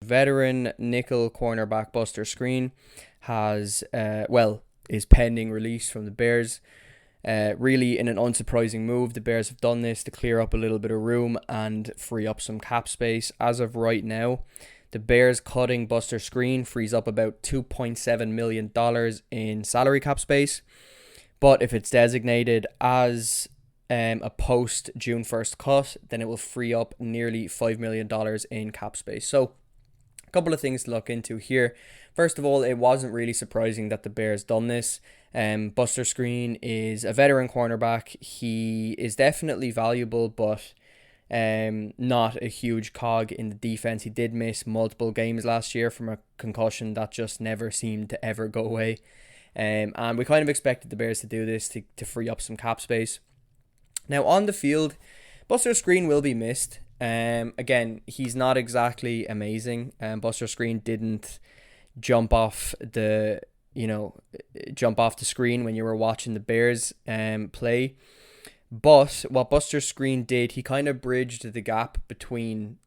veteran nickel cornerback Buster Skrine is pending release from the Bears. Really, in an unsurprising move, the Bears have done this to clear up a little bit of room and free up some cap space. As of right now, the Bears cutting Buster Skrine frees up about $2.7 million in salary cap space. But if it's designated as a post June 1st cut, then it will free up nearly $5 million in cap space. So a couple of things to look into here. First of all, it wasn't really surprising that the Bears done this. Buster Skrine is a veteran cornerback. He is definitely valuable, but not a huge cog in the defense. He did miss multiple games last year from a concussion that just never seemed to ever go away. And we kind of expected the Bears to do this to free up some cap space. Now, on the field, Buster Skrine will be missed. Again, he's not exactly amazing. Buster Skrine didn't jump off the screen when you were watching the Bears play. But what Buster Skrine did, he kind of bridged the gap between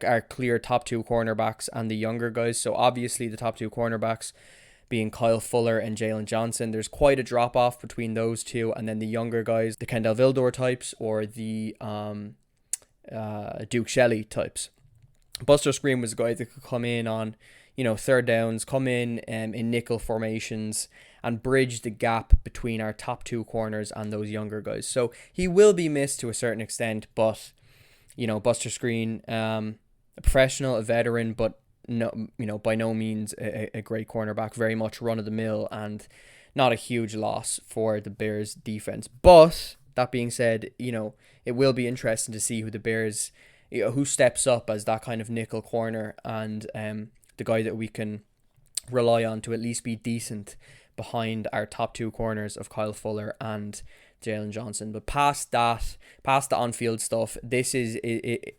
our clear top two cornerbacks and the younger guys. So obviously the top two cornerbacks being Kyle Fuller and Jalen Johnson. There's quite a drop-off between those two, and then the younger guys, the Kendall Vildor types or the Duke Shelley types. Buster Skrine was a guy that could come in on, third downs, come in nickel formations and bridge the gap between our top two corners and those younger guys. So he will be missed to a certain extent, but, Buster Skrine, a professional, a veteran, but no, by no means a great cornerback, very much run of the mill and not a huge loss for the Bears defense. But that being said, it will be interesting to see who the Bears, who steps up as that kind of nickel corner and the guy that we can rely on to at least be decent behind our top two corners of Kyle Fuller and Jalen Johnson. But past the on-field stuff, this is,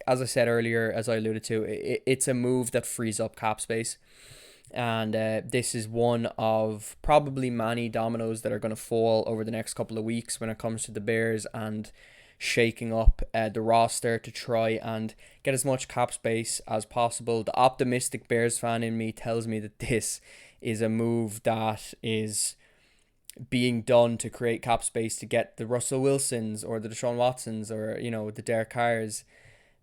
as I said earlier, as I alluded to, it's a move that frees up cap space. And this is one of probably many dominoes that are going to fall over the next couple of weeks when it comes to the Bears and shaking up the roster to try and get as much cap space as possible. The optimistic Bears fan in me tells me that this is a move that is being done to create cap space to get the Russell Wilsons or the Deshaun Watsons or, the Derek Carrs,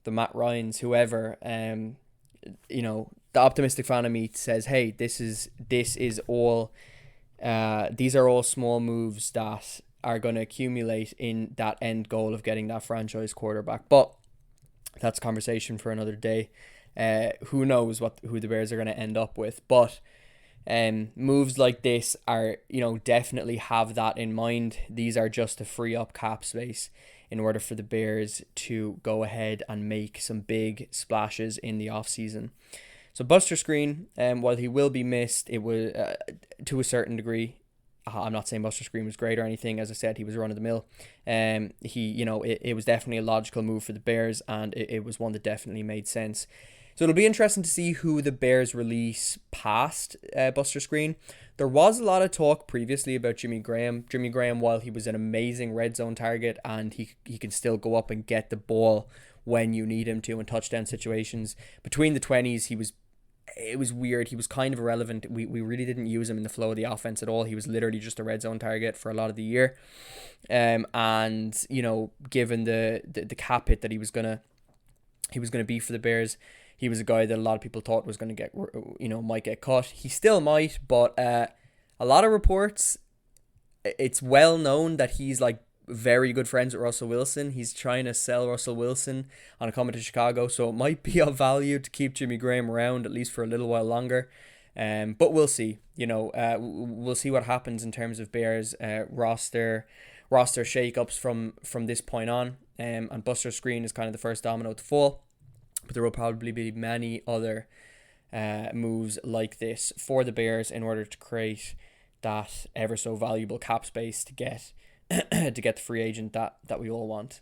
the Matt Ryans, whoever. The optimistic fan of me says, hey, these are all small moves that are going to accumulate in that end goal of getting that franchise quarterback. But that's a conversation for another day. Who knows who the Bears are going to end up with. But moves like this are, definitely have that in mind. These are just to free up cap space in order for the Bears to go ahead and make some big splashes in the offseason. So Buster Skrine, while he will be missed, it was to a certain degree. I'm not saying Buster Skrine was great or anything. As I said, he was run of the mill. It was definitely a logical move for the Bears, and it was one that definitely made sense. So it'll be interesting to see who the Bears release past Buster Skrine. There was a lot of talk previously about Jimmy Graham. Jimmy Graham, while he was an amazing red zone target and he can still go up and get the ball when you need him to in touchdown situations, between the 20s, it was weird. He was kind of irrelevant. We really didn't use him in the flow of the offense at all. He was literally just a red zone target for a lot of the year. And given the cap hit that he was gonna be for the Bears, he was a guy that a lot of people thought was going to might get cut. He still might, but a lot of reports, it's well known that he's like very good friends with Russell Wilson. He's trying to sell Russell Wilson on coming to Chicago, so it might be of value to keep Jimmy Graham around at least for a little while longer. But we'll see. We'll see what happens in terms of Bears roster shakeups from this point on. And Buster Skrine is kind of the first domino to fall. But there will probably be many other moves like this for the Bears in order to create that ever so valuable cap space to get the free agent that we all want.